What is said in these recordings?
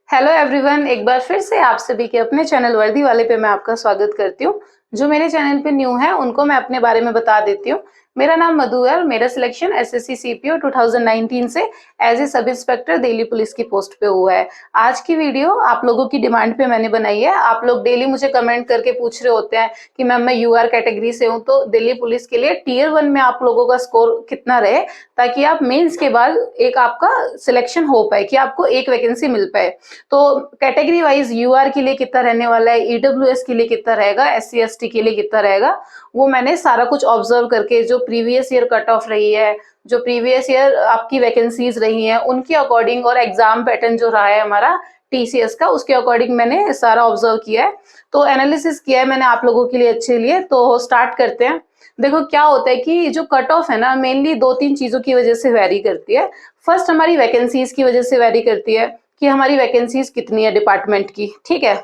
Hello everyone, एक बार फिर से आप सभी के अपने चैनल वर्दी वाले पे मैं आपका स्वागत करती हूँ। जो मेरे चैनल पे न्यू है उनको मैं अपने बारे में बता देती हूँ। मेरा नाम मधु है और मेरा सिलेक्शन एसएससी सीपीओ 2019 से as a sub inspector Delhi police की पोस्ट पे हुआ है। आज की वीडियो आप लोगों की डिमांड पे मैंने बनाई है। आप लोग डेली मुझे कमेंट करके पूछ रहे होते हैं कि मैम मैं यूआर कैटेगरी से हूँ, तो दिल्ली पुलिस के लिए टीयर 1 में आप लोगों का स्कोर कितना रहे, ताकि आप मेंस के बाद एक आपका सिलेक्शन हो पाए, कि आपको एक वैकेंसी मिल पाए। तो कैटेगरी वाइज यूआर के लिए कितना रहने वाला है, ईडब्ल्यूएस के लिए कितना रहेगा, एससी एसटी के लिए कितना रहेगा, वो मैंने सारा कुछ ऑब्जर्व करके जो प्रीवियस ईयर कट ऑफ रही है, जो प्रीवियस ईयर आपकी वैकेंसीज रही हैं उनके अकॉर्डिंग, और एग्जाम पैटर्न जो रहा है हमारा टीसीएस का, उसके अकॉर्डिंग मैंने सारा ऑब्जर्व किया है। तो एनालिसिस किया है मैंने आप लोगों के लिए अच्छे लिए। तो स्टार्ट करते हैं। देखो क्या होता है कि जो कट ऑफ है ना, मेनली दो तीन चीजों की वजह से वेरी करती है। फर्स्ट हमारी वैकेंसीज की वजह से वेरी करती है कि हमारी वैकेंसीज कितनी है डिपार्टमेंट की, ठीक है।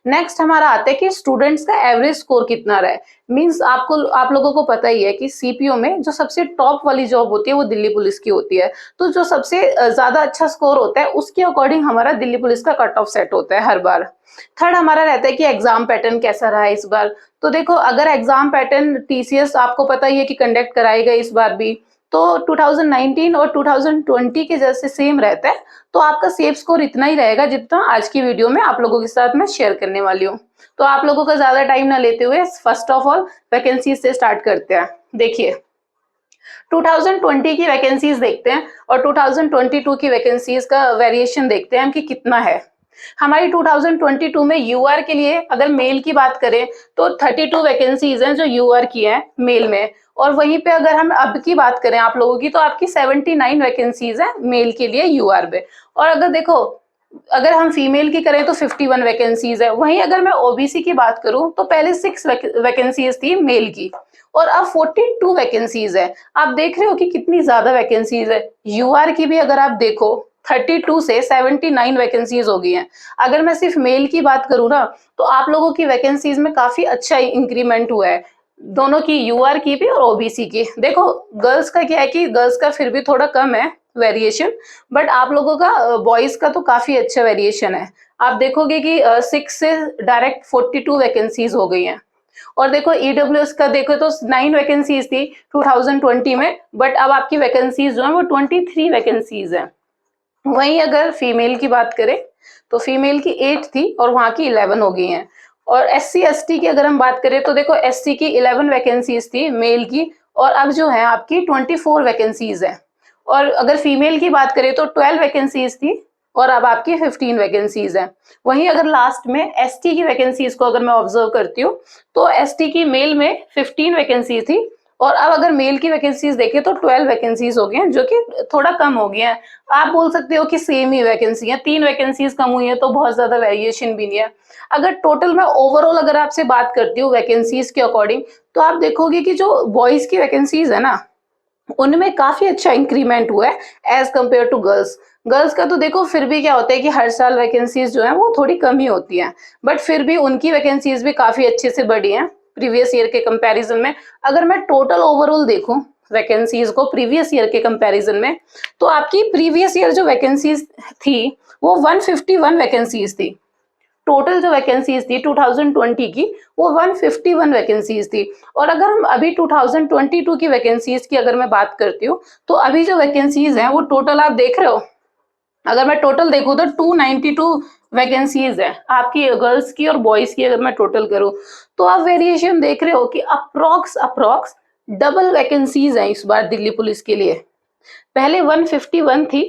नेक्स्ट हमारा आता है कि स्टूडेंट्स का एवरेज स्कोर कितना रहा है। मींस आप लोगों को पता ही है कि सीपीओ में जो सबसे टॉप वाली जॉब होती है वो दिल्ली पुलिस की होती है। तो जो सबसे ज्यादा अच्छा स्कोर होता है उसके अकॉर्डिंग हमारा दिल्ली पुलिस का कट ऑफ सेट होता है हर बार। थर्ड हमारा रहता है कि एग्जाम पैटर्न कैसा रहा है इस बार। तो देखो, अगर एग्जाम पैटर्न टीसीएस आपको पता ही है कि कंडक्ट कराएगा इस बार भी, तो 2019 और 2020 के जैसे सेम रहता है, तो आपका सेफ स्कोर इतना ही रहेगा जितना आज की वीडियो में आप लोगों के साथ मैं शेयर करने वाली हूँ। तो आप लोगों का ज्यादा टाइम ना लेते हुए फर्स्ट ऑफ ऑल वैकेंसी से स्टार्ट करते हैं। देखिए, 2020 की वैकेंसीज देखते हैं और 2022 की वैकेंसीज का वेरिएशन देखते हैं कि कितना है। हमारी 2022 में यूआर के लिए अगर मेल की बात करें तो 32 वैकेंसीज हैं जो यूआर की हैं मेल में। और वहीं पे अगर हम अब की बात करें आप लोगों की, तो आपकी 79 वैकेंसीज हैं मेल के लिए यूआर में। और अगर देखो, अगर हम फीमेल की करें तो 51 वैकेंसीज है। वहीं अगर मैं ओबीसी की बात करूं तो पहले 6 वैकेंसीज थी मेल की, और अब 42 वैकेंसीज है। आप देख रहे हो कि कितनी ज्यादा वैकेंसीज है। यूआर की भी अगर आप देखो 32 से 79 वैकेंसीज हो गई हैं। अगर मैं सिर्फ मेल की बात करूँ ना, तो आप लोगों की वैकेंसीज में काफी अच्छा इंक्रीमेंट हुआ है, दोनों की, यूआर की भी और ओबीसी की। देखो, गर्ल्स का क्या है कि गर्ल्स का फिर भी थोड़ा कम है वेरिएशन, बट आप लोगों का बॉयज का तो काफी अच्छा वेरिएशन है। आप देखोगे कि 6 से डायरेक्ट 42 वैकेंसीज हो गई हैं। और देखो ईडब्ल्यूएस का देखो तो 9 वैकेंसीज थी 2020 में, बट अब आपकी वैकेंसीज जो है वो 23 वैकेंसीज है। वहीं अगर फीमेल की बात करें तो फीमेल की 8 थी और वहां की 11 हो गई हैं। और एससी एसटी की अगर हम बात करें तो देखो, एससी की 11 वैकेंसीज थी मेल की, और अब जो है आपकी 24 वैकेंसीज है। और अगर फीमेल की बात करें तो 12 वैकेंसीज थी और अब आपकी 15 वैकेंसीज है। वहीं अगर लास्ट में एसटी की वैकेंसीज को अगर मैं ऑब्जर्व करती हूँ, तो एसटी की मेल में 15 वैकेंसी थी, और अब अगर मेल की वैकेंसीज देखें तो 12 वैकेंसीज हो गई हैं, जो कि थोड़ा कम हो गया है। आप बोल सकते हो कि सेम ही वैकेंसी है, 3 वैकेंसीज कम हुई है तो बहुत ज्यादा वेरिएशन भी नहीं है। अगर टोटल में ओवरऑल अगर आपसे बात करती हूँ वैकेंसीज के अकॉर्डिंग, तो आप देखोगे कि जो बॉयज की वैकेंसीज है ना, उनमें काफी अच्छा इंक्रीमेंट हुआ है as compared to girls. Girls का तो देखो फिर भी क्या होता है कि हर साल वैकेंसीज जो है वो थोड़ी कम ही होती हैं, बट फिर भी उनकी वैकेंसीज भी काफी अच्छे से बढ़ी हैं प्रीवियस ईयर के कंपैरिजन में। अगर मैं टोटल ओवरऑल देखूं वैकेंसीज को प्रीवियस ईयर के कंपैरिजन में, तो आपकी प्रीवियस ईयर जो वैकेंसीज थी वो 151 वैकेंसीज थी। टोटल जो वैकेंसीज थी 2020 की वो 151 वैकेंसीज थी। और अगर हम अभी 2022 की वैकेंसीज की अगर मैं बात करती हूँ, तो अभी जो वैकेंसीज हैं वो टोटल आप देख रहे हो, अगर मैं टोटल देखूँ तो 292 वैकेंसीज है आपकी गर्ल्स की और बॉयज की। अगर मैं टोटल करूँ तो आप वेरिएशन देख रहे हो कि अप्रोक्स डबल वैकेंसीज हैं इस बार दिल्ली पुलिस के लिए। पहले 151 थी,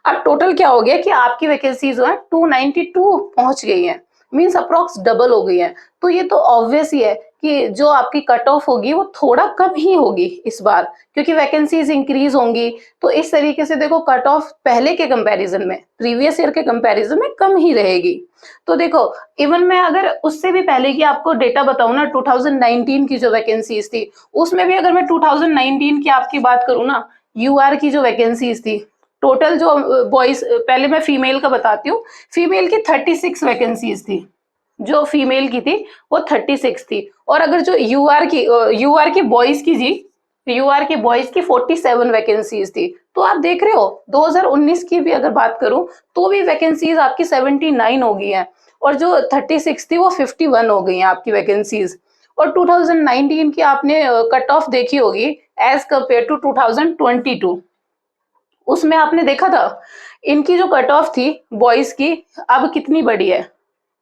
अब टोटल क्या हो गया कि आपकी वैकेंसी जो है 292 पहुंच गई है। मींस अप्रोक्स डबल हो गई है। तो ये तो ऑब्वियस ही है कि जो आपकी कट ऑफ होगी वो थोड़ा कम ही होगी इस बार, क्योंकि वैकेंसीज इंक्रीज होंगी। तो इस तरीके से देखो, कट ऑफ पहले के कंपैरिजन में, प्रीवियस ईयर के कंपैरिजन में कम ही रहेगी। तो देखो, इवन मैं अगर उससे भी पहले की आपको डेटा बताऊं ना, 2019 की जो वैकेंसीज थी, उसमें भी अगर मैं 2019 की आपकी बात करूं ना, यूआर की जो वैकेंसीज थी, टोटल जो बॉयज, पहले मैं फीमेल का बताती हूँ। फीमेल की 36 वैकेंसीज थी, जो फीमेल की थी वो 36 थी। और अगर जो यूआर की बॉयज की जी, यूआर की बॉयज की 47 वैकेंसीज थी तो आप देख रहे हो 2019 की भी अगर बात करूं तो भी वैकेंसीज आपकी 79 हो गई हैं, और जो 36 थी वो 51 हो गई हैं आपकी वैकेंसीज। और 2019 की आपने कट ऑफ देखी होगी एज कंपेयर टू 2022, उसमें आपने देखा था इनकी जो कट ऑफ थी बॉयज की अब कितनी बड़ी है।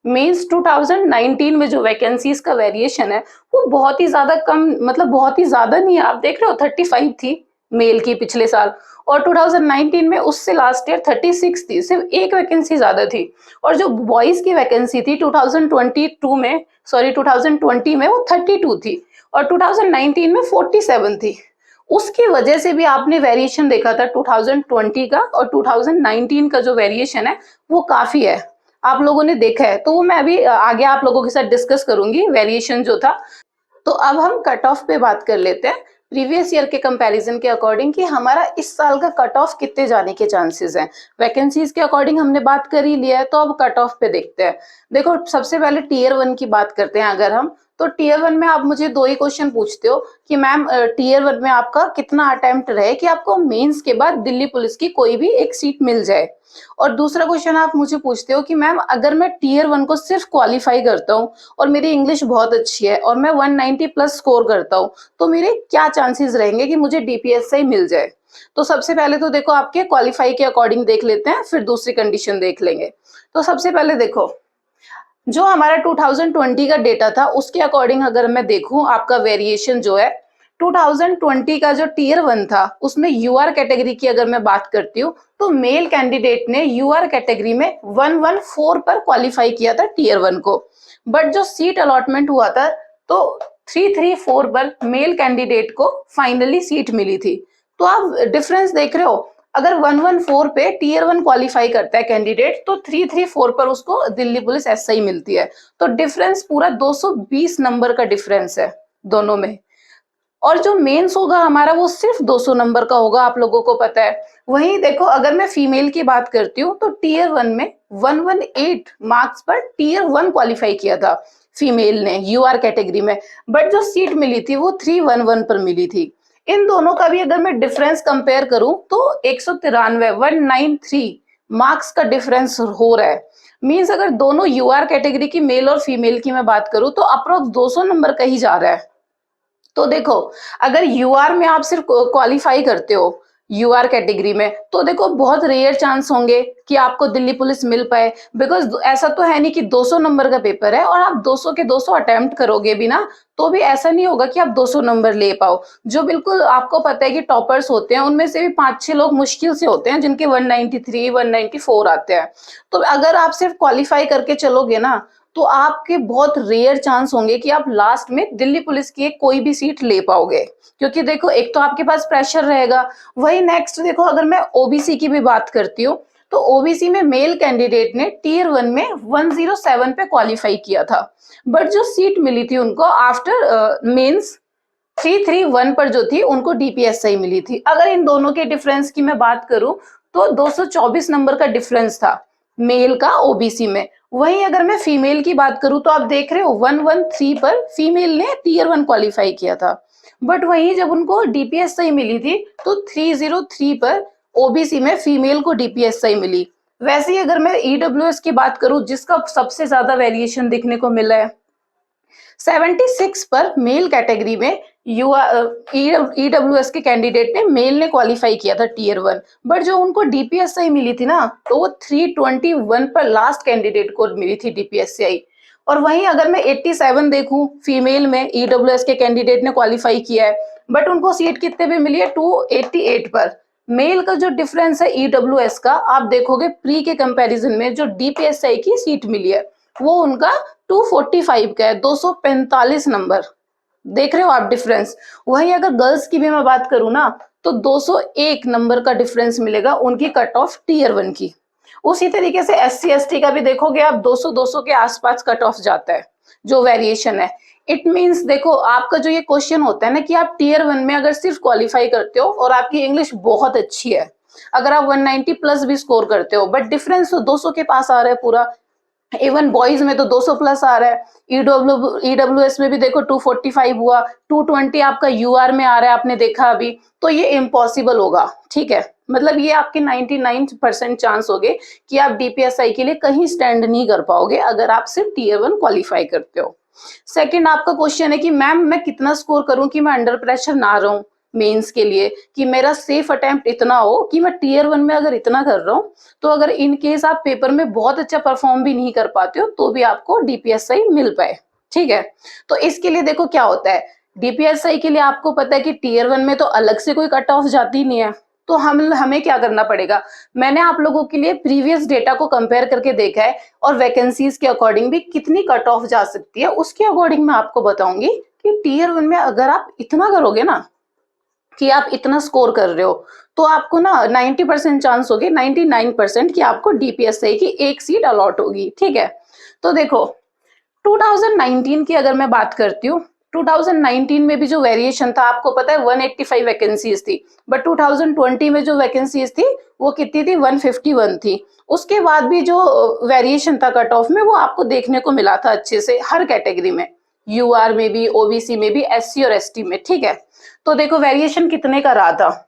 मीन्स 2019 में जो वैकेंसीज का वेरिएशन है वो बहुत ही ज्यादा कम, मतलब बहुत ही ज्यादा नहीं है। आप देख रहे हो 35 थी मेल की पिछले साल, और 2019 में उससे लास्ट ईयर 36 थी, सिर्फ एक वैकेंसी ज्यादा थी। और जो बॉयज की वैकेंसी थी 2022 में, सॉरी 2020 में वो 32 थी, और 2019 में 47 थी। उसकी वजह से भी आपने वेरिएशन देखा था 2020 का और 2019 का जो वेरिएशन है वो काफी है, आप लोगों ने देखा है। तो वो मैं अभी आगे आप लोगों के साथ डिस्कस करूंगी वेरिएशन जो था। तो अब हम कट ऑफ पे बात कर लेते हैं प्रीवियस ईयर के कंपैरिजन के अकॉर्डिंग कि हमारा इस साल का कट ऑफ कितने जाने के चांसेस हैं। वैकेंसीज के अकॉर्डिंग हमने बात कर ही लिया है, तो अब कट ऑफ पे देखते हैं। देखो सबसे पहले टीयर 1 की बात करते हैं अगर हम, तो टीयर 1 में आप मुझे दो ही क्वेश्चन पूछते हो कि मैम टीयर 1 में आपका कितना अटेम्प्ट रहे कि आपको मेंस के बाद दिल्ली पुलिस की कोई भी एक सीट मिल जाए। और दूसरा क्वेश्चन आप मुझे पूछते हो कि मैम अगर मैं टीयर 1 को सिर्फ क्वालिफाई करता हूँ और मेरी इंग्लिश बहुत अच्छी है और मैं 190 प्लस स्कोर करता हूँ, तो मेरे क्या चांसेस रहेंगे कि मुझे डीपीएसआई मिल जाए। तो सबसे पहले तो देखो आपके क्वालिफाई के अकॉर्डिंग देख लेते हैं, फिर दूसरी कंडीशन देख लेंगे। तो सबसे पहले देखो जो हमारा 2020 का डेटा था उसके अकॉर्डिंग अगर मैं देखूं आपका वेरिएशन जो है 2020 का जो टीयर 1 था उसमें यूआर कैटेगरी की अगर मैं बात करती हूँ तो मेल कैंडिडेट ने यूआर कैटेगरी में 114 पर क्वालिफाई किया था टीयर 1 को, बट जो सीट अलॉटमेंट हुआ था तो 334 पर मेल कैंडिडेट को फाइनली सीट मिली थी। तो आप डिफरेंस देख रहे हो, अगर 114 पे टीयर 1 क्वालिफाई करता है कैंडिडेट तो 334 पर उसको दिल्ली पुलिस एसआई मिलती है। तो डिफरेंस पूरा 220 नंबर का डिफरेंस है दोनों में। और जो मेंस होगा हमारा वो सिर्फ 200 नंबर का होगा, आप लोगों को पता है। वहीं देखो अगर मैं फीमेल की बात करती हूँ तो टीयर 1 में 118 मार्क्स पर टीयर 1 क्वालिफाई किया था फीमेल ने यूआर कैटेगरी में, बट जो सीट मिली थी वो 311 पर मिली थी। इन दोनों का भी अगर मैं डिफरेंस कंपेयर करूं तो 193 मार्क्स का डिफरेंस हो रहा है। मींस अगर दोनों यूआर कैटेगरी की मेल और फीमेल की मैं बात करूं तो अप्रोक्स 200 नंबर का ही जा रहा है। तो देखो अगर यूआर में आप सिर्फ क्वालिफाई करते हो यूआर कैटेगरी में तो देखो बहुत रेयर चांस होंगे कि आपको दिल्ली पुलिस मिल पाए, बिकॉज ऐसा तो है नहीं कि 200 नंबर का पेपर है और आप 200 के 200 अटेम्प्ट करोगे भी ना तो भी ऐसा नहीं होगा कि आप 200 नंबर ले पाओ। जो बिल्कुल आपको पता है कि टॉपर्स होते हैं उनमें से भी 5-6 लोग मुश्किल से होते हैं जिनके 193 194 आते हैं। तो अगर आप सिर्फ क्वालिफाई करके चलोगे ना तो आपके बहुत रेयर चांस होंगे कि आप लास्ट में दिल्ली पुलिस की एक कोई भी सीट ले पाओगे, क्योंकि देखो एक तो आपके पास प्रेशर रहेगा। वही नेक्स्ट देखो अगर मैं ओबीसी की भी बात करती हूँ तो ओबीसी में मेल कैंडिडेट ने टीयर 1 में 107 पे क्वालिफाई किया था, बट जो सीट मिली थी उनको आफ्टर मेंस 331 पर जो थी उनको डीपीएसआई मिली थी। अगर इन दोनों के डिफरेंस की मैं बात करूं तो 224 नंबर का डिफरेंस था मेल का ओबीसी में। वहीं अगर मैं फीमेल की बात करूं तो आप देख रहे हो 113 पर फीमेल ने टीयर 1 क्वालिफाई किया था, बट वहीं जब उनको डीपीएसआई मिली थी तो 303 पर ओबीसी में फीमेल को डीपीएसआई मिली। वैसे ही अगर मैं ईडब्ल्यूएस की बात करूं जिसका सबसे ज्यादा वेरिएशन दिखने को मिला है 76 पर मेल कैटेगरी में ईडब्ल्यूएस के कैंडिडेट ने मेल ने क्वालिफाई किया था टीयर 1, बट जो उनको डीपीएसआई मिली थी ना तो वो 321 पर लास्ट कैंडिडेट को मिली थी डीपीएसआई। और वहीं अगर मैं 87 देखूं फीमेल में ईडब्ल्यूएस के कैंडिडेट ने क्वालिफाई किया है, बट उनको सीट कितने पे मिली है 288 पर। मेल का जो डिफरेंस है ईडब्ल्यूएस का आप देखोगे प्री के कंपैरिजन में जो डीपीएसआई की सीट मिली है वो उनका 245 का है, 245 नंबर। देख रहे हो आप डिफरेंस। वहीं अगर गर्ल्स की भी मैं बात करूं ना तो 201 नंबर का डिफरेंस मिलेगा उनकी कट ऑफ टीयर 1 की। उसी तरीके से एससी एसटी का भी देखोगे आप 200 के आसपास कट ऑफ जाता है जो वेरिएशन है। इट मींस देखो आपका जो ये क्वेश्चन होता है ना कि आप टीयर 1 में अगर सिर्फ क्वालिफाई करते हो और आपकी इंग्लिश बहुत अच्छी है, अगर आप 190 प्लस भी स्कोर करते हो बट डिफरेंस तो 200 के पास आ रहा है पूरा। इवन बॉयज में तो 200 प्लस आ रहा है, ईडब्ल्यूएस में भी देखो 245 हुआ, 220 आपका यूआर में आ रहा है आपने देखा अभी, तो ये इम्पॉसिबल होगा। ठीक है, मतलब ये आपके 99% चांस हो गए कि आप डीपीएसआई के लिए कहीं स्टैंड नहीं कर पाओगे अगर आप सिर्फ टीयर 1 क्वालिफाई करते हो। सेकंड आपका क्वेश्चन है कि मैम मैं कितना स्कोर करूं कि मैं अंडर प्रेशर ना रहूं मेंस के लिए, कि मेरा सेफ अटेम्प्ट इतना हो कि मैं टीयर 1 में अगर इतना कर रहा हूं तो अगर इन केस आप पेपर में बहुत अच्छा परफॉर्म भी नहीं कर पाते हो तो भी आपको डीपीएसआई मिल पाए। ठीक है, तो इसके लिए देखो क्या होता है, डीपीएसआई के लिए आपको पता है कि टीयर 1 में तो अलग से कोई कट ऑफ जाती नहीं है, तो हमें क्या करना पड़ेगा, मैंने आप लोगों के लिए प्रीवियस डेटा को कंपेयर करके देखा है और वैकेंसीज के अकॉर्डिंग भी कितनी कट ऑफ जा सकती है उसके अकॉर्डिंग मैं आपको बताऊंगी कि टीयर 1 में अगर आप इतना करोगे ना कि आप इतना स्कोर कर रहे हो तो आपको ना 90% चांस होगी, 99% कि आपको डीपीएसआई की एक सीट अलॉट होगी। ठीक है, तो देखो 2019 की अगर मैं बात करती हूँ, 2019 में भी जो वेरिएशन था आपको पता है 185 वैकेंसीज थी, बट 2020 में जो वैकेंसीज थी वो कितनी थी, 151 थी। उसके बाद भी जो वेरिएशन था कट ऑफ में वो आपको देखने को मिला था अच्छे से हर कैटेगरी में, यूआर में भी, ओबीसी में भी, एससी और एसटी में। ठीक है, तो देखो वेरिएशन कितने का रहा था,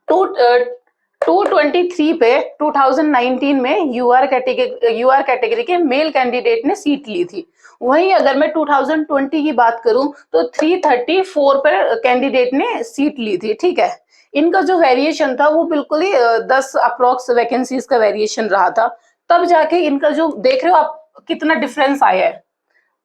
223 पे 2019 में यूआर कैटेगरी के मेल कैंडिडेट ने सीट ली थी। वहीं अगर मैं 2020 की बात करूं तो 334 पर कैंडिडेट ने सीट ली थी। ठीक है, इनका जो वेरिएशन था वो बिल्कुल ही 10 अप्रोक्स वैकेंसीज का वेरिएशन रहा था, तब जाके इनका जो देख रहे हो आप कितना डिफरेंस आया है,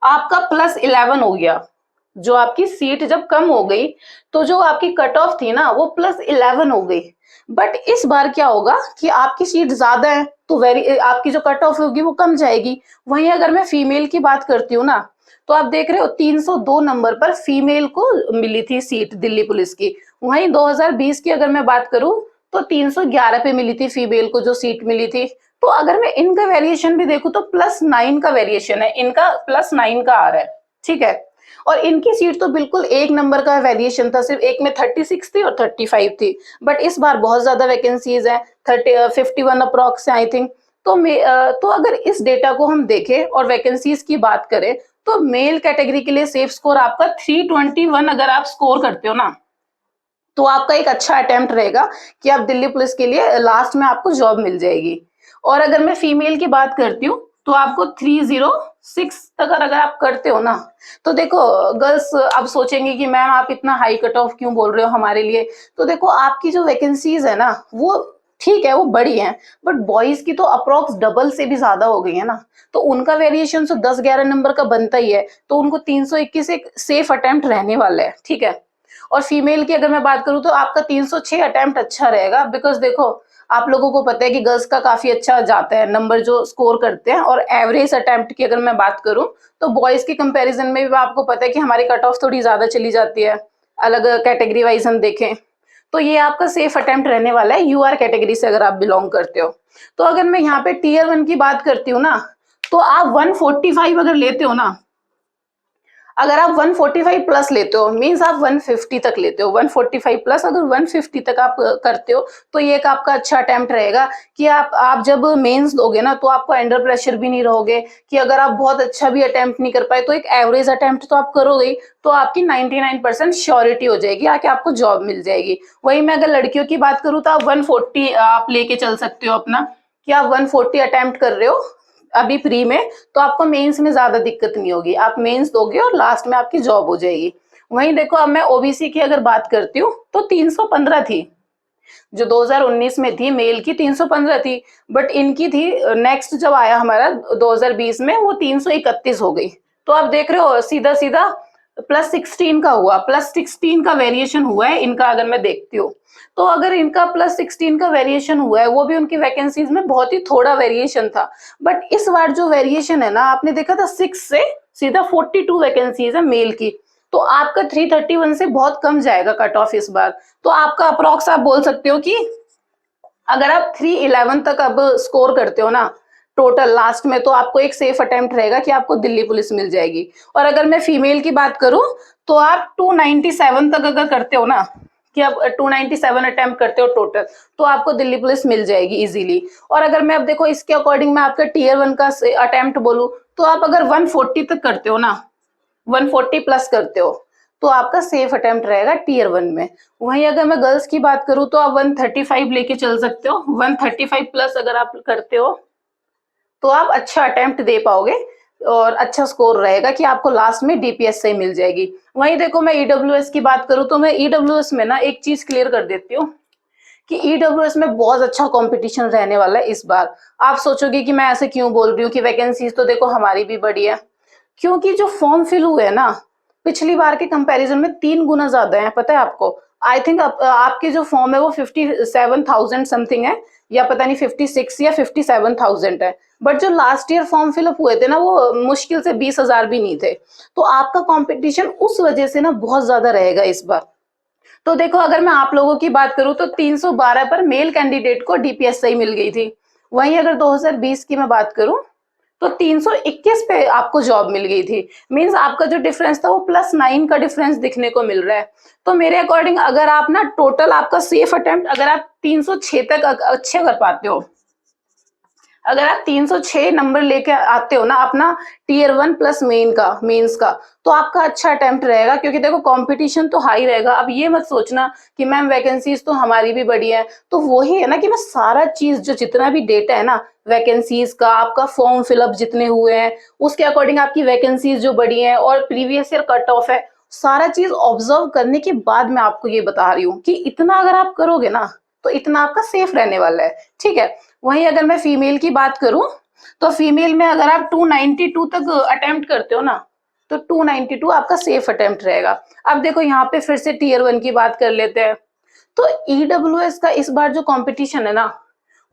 आपका +11 हो गया। जो आपकी सीट जब कम हो गई तो जो आपकी कट ऑफ थी ना वो +11 हो गई। बट इस बार क्या होगा कि आपकी सीट ज्यादा है तो आपकी जो कट ऑफ होगी वो कम जाएगी। वहीं अगर मैं फीमेल की बात करती हूँ ना तो आप देख रहे हो 302 नंबर पर फीमेल को मिली थी सीट दिल्ली पुलिस की। वहीं 2020 की अगर मैं बात करूं तो 311 पे मिली थी फीमेल को जो सीट मिली थी। तो अगर मैं इनका वेरिएशन भी देखूं तो +9 का वेरिएशन है, इनका +9 का आ रहा है। ठीक है, और इनकी सीट तो बिल्कुल एक नंबर का वेरिएशन था, सिर्फ एक में 36 थी और 35 थी, बट इस बार बहुत ज्यादा वैकेंसीज हैं, 51 अप्रॉक्स आई थिंक। तो अगर इस डेटा को हम देखें और वैकेंसीज की बात करें तो मेल कैटेगरी के लिए सेफ स्कोर आपका 321 अगर आप स्कोर करते हो ना तो आपका एक अच्छा अटेम्प्ट रहेगा कि आप दिल्ली पुलिस के लिए लास्ट में आपको जॉब मिल जाएगी। और अगर मैं फीमेल की बात करती हूँ तो आपको 306 तक अगर आप करते हो ना तो देखो गर्ल्स अब सोचेंगे कि मैम आप इतना हाई कट ऑफ क्यों बोल रहे हो हमारे लिए, तो देखो आपकी जो वैकेंसीज है ना वो ठीक है वो बड़ी है, बट बॉयज की तो अप्रोक्स डबल से भी ज्यादा हो गई है ना, तो उनका वेरिएशन तो 10-11 नंबर का बनता ही है, तो उनको 321 एक सेफ अटेम्प्ट रहने वाला है। ठीक है, और फीमेल की अगर मैं बात करूं तो आपका 306 अटेम्प्ट अच्छा रहेगा, बिकॉज देखो आप लोगों को पता है कि गर्ल्स का काफी अच्छा जाता है नंबर जो स्कोर करते हैं, और एवरेज अटेम्प्ट की अगर मैं बात करूं तो बॉयज के कंपैरिजन में भी आपको पता है कि हमारी कट ऑफ थोड़ी ज्यादा चली जाती है अलग कैटेगरी वाइज हम देखें, तो ये आपका सेफ अटेम्प्ट रहने वाला है यूआर कैटेगरी से अगर आप बिलोंग करते हो। तो अगर मैं यहाँ पे टीयर 1 की बात करती हूँ ना तो आप 145 अगर लेते हो ना, अगर आप 145 प्लस लेते हो मींस आप 150 तक लेते हो, 145 प्लस अगर 150 तक आप करते हो तो ये एक आपका अच्छा अटेम्प्ट रहेगा कि आप जब मेंस दोगे ना तो आपको अंडर प्रेशर भी नहीं रहोगे, कि अगर आप बहुत अच्छा भी अटेम्प्ट नहीं कर पाए तो एक एवरेज अटेम्प्ट तो आप करोगे ही, तो आपकी 99% श्योरिटी हो जाएगी आके आपको जॉब मिल जाएगी। वही मैं अगर लड़कियों की बात करूँ तो आप 140 आप लेके चल सकते हो अपना, कि आप 140 अटेम्प्ट कर रहे हो अभी प्री में, तो आपको मेंस में ज्यादा दिक्कत नहीं होगी, आप मेंस दोगे और लास्ट में आपकी जॉब हो जाएगी। वहीं देखो अब मैं ओबीसी की अगर बात करती हूँ तो 315 थी, जो 2019 में थी मेल की 315 थी, बट इनकी थी नेक्स्ट जब आया हमारा 2020 में वो 331 हो गई। तो आप देख रहे हो सीधा सीधा +16 का हुआ, +16 का वेरिएशन हुआ है इनका अगर मैं देखती हूँ। तो अगर इनका +16 का वेरिएशन हुआ है वो भी उनकी वैकेंसीज में बहुत ही थोड़ा वेरिएशन था, बट इस बार जो वेरिएशन है ना आपने देखा था 6 से सीधा 42 वैकेंसीज है मेल की, तो आपका 331 से बहुत कम जाएगा कट ऑफ इस बार। तो आपका अप्रोक्स आप बोल सकते हो कि अगर आप 311 तक अब स्कोर करते हो ना टोटल लास्ट में, तो आपको एक सेफ अटेम्प्ट रहेगा कि आपको दिल्ली पुलिस मिल जाएगी। और अगर मैं फीमेल की बात करूं तो आप 297 तक अगर करते हो ना, कि आप 297 अटेम्प्ट करते हो टोटल, तो आपको दिल्ली पुलिस मिल जाएगी इजीली। और अगर मैं अब देखो इसके अकॉर्डिंग मैं आपका टीयर 1 का अटेम्प्ट बोलूं तो आप अगर 140 तक करते हो ना, 140 प्लस करते हो तो आपका सेफ अटेम्प्ट रहेगा टीयर 1 में। वहीं अगर मैं गर्ल्स की बात करूं तो आप 135 लेके चल सकते हो। 135 प्लस अगर आप करते हो तो आप अच्छा अटेम्प्ट दे पाओगे और अच्छा स्कोर रहेगा कि आपको लास्ट में डीपीएस से मिल जाएगी। वहीं देखो मैं ईडब्ल्यूएस की बात करूं तो मैं ईडब्ल्यूएस में ना एक चीज क्लियर कर देती हूँ कि ईडब्ल्यूएस में बहुत अच्छा कंपटीशन रहने वाला है इस बार। आप सोचोगे कि मैं ऐसे क्यों बोल रही हूँ कि वैकेंसीज तो देखो हमारी भी बढ़ी है, क्योंकि जो फॉर्म फिल हुए हैं ना पिछली बार के कंपैरिजन में 3 गुना ज्यादा है, पता है आपको। आई थिंक आपके जो फॉर्म है वो 57,000 समथिंग है, या पता नहीं 56 या 57,000 है। बट जो लास्ट ईयर फॉर्म फिलअप हुए थे ना वो मुश्किल से 20,000 भी नहीं थे। तो आपका कंपटीशन उस वजह से ना बहुत ज्यादा रहेगा इस बार। तो देखो अगर मैं आप लोगों की बात करूं तो 312 पर मेल कैंडिडेट को डीपीएसआई मिल गई थी। वहीं अगर 2020 की मैं बात करूं तो 321 पे आपको जॉब मिल गई थी। मींस आपका जो डिफरेंस था वो +9 का डिफरेंस दिखने को मिल रहा है। तो मेरे अकॉर्डिंग अगर आप ना टोटल आपका सेफ अटेम्प्ट अगर आप 306 तक अच्छे कर पाते हो, अगर आप 306 नंबर लेके आते हो ना अपना टीयर 1 प्लस मेंस का, तो आपका अच्छा अटेम्प्ट रहेगा, क्योंकि देखो कंपटीशन तो हाई रहेगा। अब ये मत सोचना कि मैम वैकेंसीज तो हमारी भी बढ़ी है। तो वही है ना कि मैं सारा चीज जो जितना भी डेटा है ना वैकेंसीज का, आपका फॉर्म फिलअप जितने हुए हैं उसके अकॉर्डिंग आपकी वैकेंसीज जो बढ़ी है और प्रीवियस ईयर कट ऑफ है, सारा चीज ऑब्जर्व करने के बाद मैं आपको ये बता रही हूँ कि इतना अगर आप करोगे ना तो इतना आपका सेफ रहने वाला है। ठीक है। वहीं अगर मैं फीमेल की बात करूं तो फीमेल में अगर आप 292 तक अटेम्प्ट करते हो ना तो 292 आपका सेफ अटेम्प्ट रहेगा। अब देखो यहाँ पे फिर से टीयर 1 की बात कर लेते हैं। तो ईडब्ल्यूएस का इस बार जो कंपटीशन है ना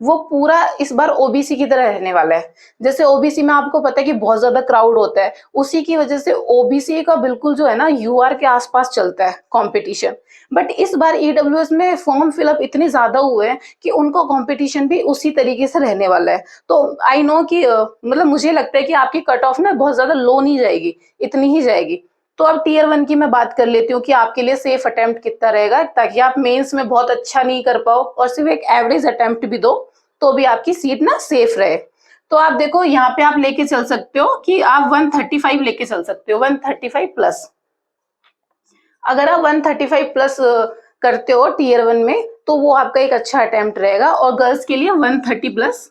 वो पूरा इस बार ओबीसी की तरह रहने वाला है। जैसे ओबीसी में आपको पता है कि बहुत ज्यादा क्राउड होता है, उसी की वजह से ओबीसी का बिल्कुल जो है ना यूआर के आसपास चलता है कंपटीशन। बट इस बार ईडब्ल्यूएस में फॉर्म फिलअप इतने ज्यादा हुए हैं कि उनको कंपटीशन भी उसी तरीके से रहने वाला है। तो आई नो कि मतलब मुझे लगता है कि आपकी कट ऑफ ना बहुत ज्यादा लो नहीं जाएगी, इतनी ही जाएगी। तो अब टीयर 1 की मैं बात कर लेती हूँ कि आपके लिए सेफ अटेम्प्ट कितना रहेगा, ताकि आप मेंस में बहुत अच्छा नहीं कर पाओ और सिर्फ एक एवरेज अटेम्प्ट भी दो तो भी आपकी सीट ना सेफ रहे। तो आप देखो यहाँ पे आप लेके चल सकते हो कि आप 135 लेके चल सकते हो, 135 प्लस। अगर आप 135 प्लस करते हो टीयर 1 में तो वो आपका एक अच्छा अटेम्प्ट रहेगा। और गर्ल्स के लिए 130 प्लस,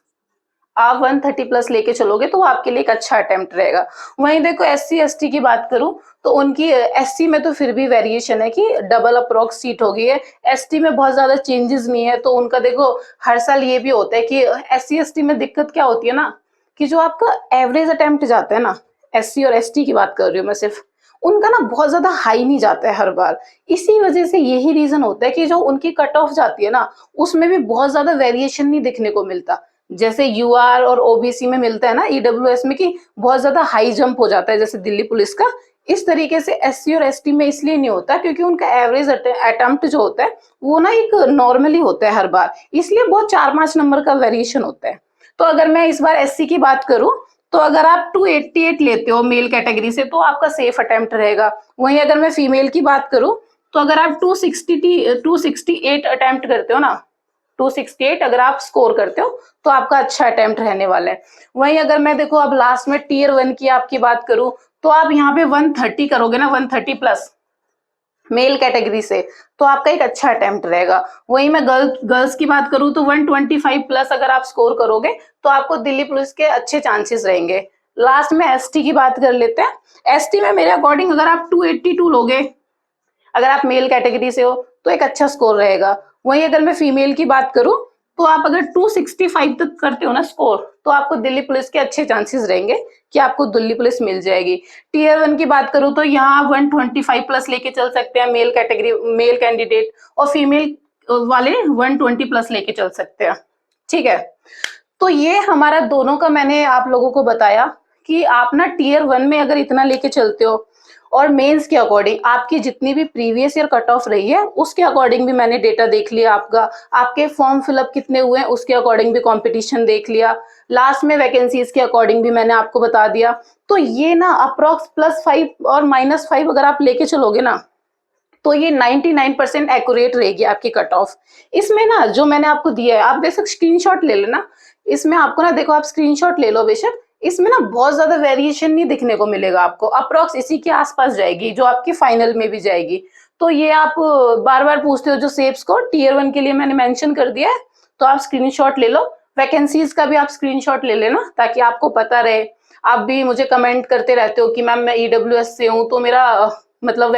आप 130 प्लस लेके चलोगे तो वो आपके लिए एक अच्छा अटेम्प्ट रहेगा। वहीं देखो एससी एसटी की बात करूं तो उनकी एससी में तो फिर भी वेरिएशन है कि डबल अप्रोक्स सीट हो गई है। एसटी में बहुत ज्यादा चेंजेस नहीं है। तो उनका देखो हर साल ये भी होता है कि एससी एसटी में दिक्कत क्या होती है ना कि जो आपका एवरेज अटेम्प्ट जाता है ना, एससी और एसटी की बात कर रही हूँ मैं सिर्फ, उनका ना बहुत ज्यादा हाई नहीं जाता है हर बार। इसी वजह से यही रीजन होता है कि जो उनकी कट ऑफ जाती है ना उसमें भी बहुत ज्यादा वेरिएशन नहीं दिखने को मिलता। जैसे यूआर और ओबीसी में मिलता है ना ईडब्ल्यूएस में कि बहुत ज्यादा हाई जंप हो जाता है जैसे दिल्ली पुलिस का, इस तरीके से एससी और एसटी में इसलिए नहीं होता क्योंकि उनका एवरेज अटेम्प्ट जो होता है वो ना एक नॉर्मली होता है हर बार, इसलिए बहुत 4-5 नंबर का वेरिएशन होता है। तो अगर मैं इस बार एससी की बात करूं तो अगर आप 288 लेते हो मेल कैटेगरी से तो आपका सेफ अटेम्प्ट रहेगा। वहीं अगर मैं फीमेल की बात करूं तो अगर आप 268 अटेम्प्ट करते हो ना, 268 अगर आप स्कोर करते हो तो आपका अच्छा अटेम्प्ट रहने वाला है। वहीं अगर मैं देखो अब लास्ट में टीयर 1 की आपकी बात करूं तो आप यहाँ पे 130 करोगे ना, 130 प्लस मेल कैटेगरी से, तो आपका एक अच्छा अटेम्प्ट रहेगा। वहीं मैं गर्ल्स की बात करूं तो 125 प्लस अगर आप स्कोर करोगे तो आपको दिल्ली पुलिस के अच्छे चांसेस रहेंगे। लास्ट में एसटी की बात कर लेते हैं। एसटी में मेरे अकॉर्डिंग अगर आप 282 लोगे, अगर आप मेल कैटेगरी से हो तो एक अच्छा स्कोर रहेगा। वहीं अगर मैं फीमेल की बात करूं तो आप अगर 265 तक करते हो ना स्कोर तो आपको दिल्ली पुलिस के अच्छे चांसेस रहेंगे कि आपको दिल्ली पुलिस मिल जाएगी। टीयर 1 की बात करूं तो यहाँ आप 125 प्लस लेके चल सकते हैं मेल कैटेगरी मेल कैंडिडेट, और फीमेल वाले 120 प्लस लेके चल सकते हैं। ठीक है। तो ये हमारा दोनों का मैंने आप लोगों को बताया कि आप ना टीयर 1 में अगर इतना लेके चलते हो और मेंस के अकॉर्डिंग आपकी जितनी भी प्रीवियस ईयर कट ऑफ रही है उसके अकॉर्डिंग भी मैंने डेटा देख लिया आपका, आपके फॉर्म फिलअप कितने हुए हैं उसके अकॉर्डिंग भी कंपटीशन देख लिया, लास्ट में वैकेंसीज के अकॉर्डिंग भी मैंने आपको बता दिया। तो ये ना अप्रोक्स +5 और -5 अगर आप लेके चलोगे ना तो ये 99% एक्यूरेट रहेगी आपकी कट ऑफ। इसमें ना जो मैंने आपको दिया है आप बेशक स्क्रीनशॉट ले लेना, इसमें आपको ना देखो आप स्क्रीनशॉट ले लो बेशक, इसमें ना बहुत ज्यादा वेरिएशन नहीं दिखने को मिलेगा आपको, अप्रॉक्स इसी के आसपास जाएगी जो आपकी फाइनल में भी जाएगी। तो ये आप बार बार पूछते हो जो शेप्स को, टीयर 1 के लिए मैंने मेंशन कर दिया है, तो आप स्क्रीनशॉट ले लो। वैकेंसीज का भी आप स्क्रीनशॉट ले लेना ताकि आपको पता रहे। आप भी मुझे कमेंट करते रहते हो कि मैम मैं ईडब्ल्यूएस से हूँ, तो मेरा मतलब